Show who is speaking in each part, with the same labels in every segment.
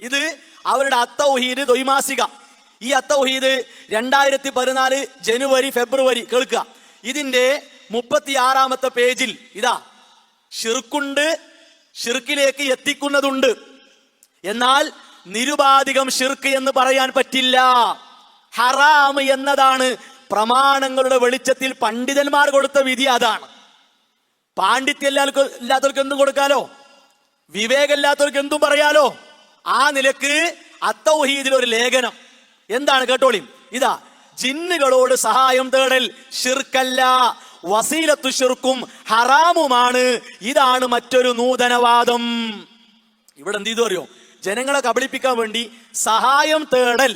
Speaker 1: ഇത് അവരുടെ അത്തൗഹീദ് ദ്വൈമാസിക. ഈ അത്തൗഹീദ് 2014 ജനുവരി ഫെബ്രുവരി കേൾക്കുക. ഇതിന്റെ 36-ാമത്തെ പേജിൽ ഇതാ ഷിർക്കുണ്ട്, ഷിർക്കിലേക്ക് എത്തിക്കുന്നതുണ്ട്, എന്നാൽ നിരുപാധികം ഷിർക്ക് എന്ന് പറയാൻ പറ്റില്ല. ഹറാം എന്നതാണ് പ്രമാണങ്ങളുടെ വെളിച്ചത്തിൽ പണ്ഡിതന്മാർ കൊടുത്ത വിധി. അതാണ്. പാണ്ഡിത്യം ഇല്ലാത്തവർക്ക് എന്തും കൊടുക്കാലോ, വിവേകമില്ലാത്തവർക്ക് എന്തും പറയാലോ. ആ നിലക്ക് അത്തൗഹീദിൽ ഒരു ലേഖനം എന്താണ് കേട്ടോളി. ഇതാ, ജിന്നുകളോട് സഹായം തേടൽ ഷിർക്കല്ല, വസീലത്തു ഷിർക്കും ഹറാമുമാണ്. ഇതാണ് മറ്റൊരു നൂതനവാദം. ഇവിടെ എന്ത് ചെയ്തു അറിയോ, ജനങ്ങളെ കബളിപ്പിക്കാൻ വേണ്ടി സഹായം തേടൽ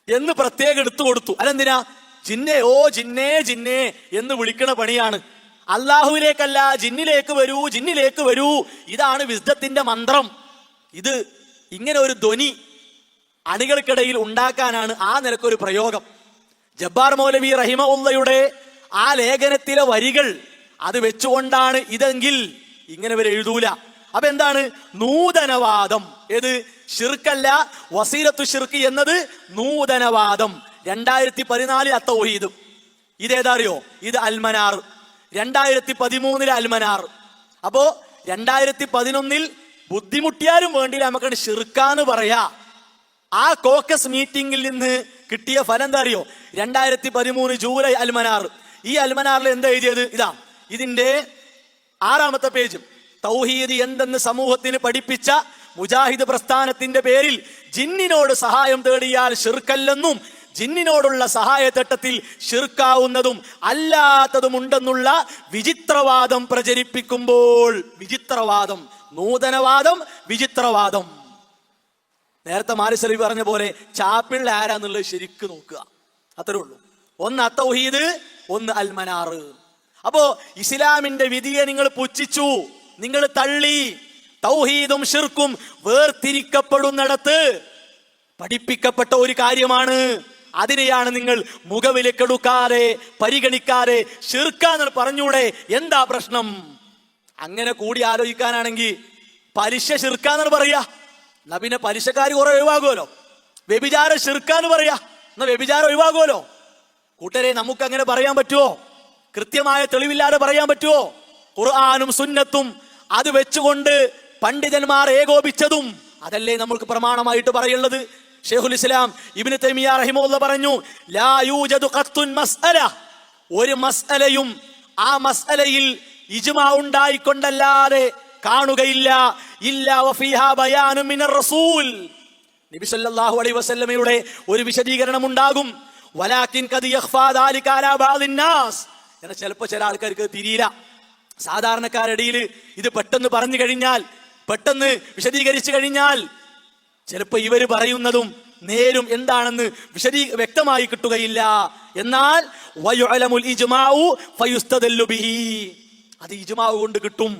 Speaker 1: എന്ന് പ്രത്യേകം എടുത്തു കൊടുത്തു. അതെന്തിനാ? ജിന്നെ, ഓ ജിന്നേ ജിന്നേ എന്ന് വിളിക്കണ പണിയാണ്. അള്ളാഹുവിലേക്കല്ല, ജിന്നിലേക്ക് വരൂ, ജിന്നിലേക്ക് വരൂ. ഇതാണ് വിസ്ഡത്തിന്റെ മന്ത്രം. ഇത് ഇങ്ങനെ ഒരു ധ്വനി അണികൾക്കിടയിൽ ഉണ്ടാക്കാനാണ് ആ നിലക്കൊരു പ്രയോഗം. ജബ്ബാർ മൗലവി റഹിമഹുള്ളയുടെ ആ ലേഖനത്തിലെ വരികൾ അത് വെച്ചുകൊണ്ടാണ് ഇതെങ്കിൽ ഇങ്ങനെ ഇവർ എഴുതൂല. അപ്പൊ എന്താണ് നൂതനവാദം? ഏത്? ഷിർക്കല്ല, വസീലത്തു ഷിർക്ക് എന്നത് നൂതനവാദം. 2014 അത്തൗഹീദ്. ഇതേതാ അറിയോ? ഇത് അൽമനാർ. 2013 അൽമനാർ. അപ്പോ 2011 ബുദ്ധിമുട്ടിയാലും വേണ്ടിയില്ല നമുക്കത് ഷിർക്കാന്ന് പറയാ. ആ കോക്കസ് മീറ്റിംഗിൽ നിന്ന് കിട്ടിയ ഫലം എന്താ അറിയോ? 2013 ജൂലൈ അൽമനാർ. ഈ അൽമനാറിൽ എന്താ എഴുതിയത്? ഇതാ, ഇതിന്റെ 6-ാമത്തെ പേജ്. തൗഹീദ് എന്തെന്ന് സമൂഹത്തിന് പഠിപ്പിച്ച മുജാഹിദ് പ്രസ്ഥാനത്തിന്റെ പേരിൽ ജിന്നിനോട് സഹായം തേടിയാൽ ഷിർക്കല്ലെന്നും ജിന്നിനോടുള്ള സഹായത്തട്ടത്തിൽ ഷിർക്കാവുന്നതും അല്ലാത്തതും ഉണ്ടെന്നുള്ള വിചിത്രവാദം പ്രചരിപ്പിക്കുമ്പോൾ, വിചിത്രവാദം, നൂതനവാദം, വിചിത്രവാദം. നേരത്തെ മാരിസലി പറഞ്ഞ പോലെ ചാപ്പിള്ള ആരാന്നുള്ളത് ശരിക്ക് നോക്കുക. അത്രേ ഉള്ളൂ. ഒന്ന് അത്തൗഹീദ്, ഒന്ന് അൽമനാർ. അപ്പോ ഇസ്ലാമിന്റെ വിധിയെ നിങ്ങൾ പുച്ഛിച്ചു, നിങ്ങൾ തള്ളി. തൗഹീദും ഷിർക്കും വേർതിരിക്കപ്പെടുന്നിടത്ത് പഠിപ്പിക്കപ്പെട്ട ഒരു കാര്യമാണ്. അതിനെയാണ് നിങ്ങൾ മുഖവിലക്കെടുക്കാതെ, പരിഗണിക്കാതെ ഷിർക്കാന്ന് പറഞ്ഞൂടെ? എന്താ പ്രശ്നം? അങ്ങനെ കൂടി ആലോചിക്കാനാണെങ്കിൽ പലിശ ഷിർക്കാന്ന് പറയാ, എന്നാ പിന്നെ പലിശക്കാര് കുറെ ഒഴിവാകുമല്ലോ. വ്യഭിചാരം ഷിർക്കാന്ന് പറയാ, എന്നാ വ്യഭിചാരം ഒഴിവാകുമല്ലോ. കൂട്ടരെ, നമുക്ക് അങ്ങനെ പറയാൻ പറ്റുമോ? കൃത്യമായ തെളിവില്ലാതെ പറയാൻ പറ്റുമോ? ഖുർആനും സുന്നത്തും അത് വെച്ചുകൊണ്ട് പണ്ഡിതന്മാർ ഏകോപിച്ചതും അതല്ലേ നമ്മൾക്ക് പ്രമാണമായിട്ട് പറയുള്ളത്. ഷെയ്ഖുൽ ഇസ്ലാം ഇബ്നു തൈമിയ്യ റഹിമഹുല്ലാഹ് പറഞ്ഞു, ലാ യൂജദു ഖത്തുൻ മസ്അല, ഒരു മസ്അലയും ആ മസ്അലയിൽ ഇജ്മാ ഉണ്ടായിക്കൊണ്ടല്ലാതെ കാണുകയില്ല. ഇല്ലാ വഫീഹാ ബയാനുൻ മിനർ റസൂൽ, നബി സല്ലല്ലാഹു അലൈഹി വസല്ലമയുടെ ഒരു വിശദീകരണം ഉണ്ടാകും. വലാകിൻ ഖദ് യഖ്ഫാ ദാലിക അലാ ബഅദിൻ നാസ്, എന്നാൽ ചിലപ്പോൾ ചില ആൾക്കാർക്ക് തിരിയില്ല. സാധാരണക്കാരിടയിൽ ഇത് പെട്ടെന്ന് പറഞ്ഞു കഴിഞ്ഞാൽ, പെട്ടെന്ന് വിശദീകരിച്ചു കഴിഞ്ഞാൽ ചിലപ്പോൾ ഇവര് പറയുന്നതും നേരും എന്താണെന്ന് വ്യക്തമായി കിട്ടുകയില്ല. എന്നാൽ വയുഅലമുൽ ഇജ്മാഉ ഫയുസ്തദല്ലു ബിഹി, അത് ഇജ്മാഉ കൊണ്ട് കിട്ടും.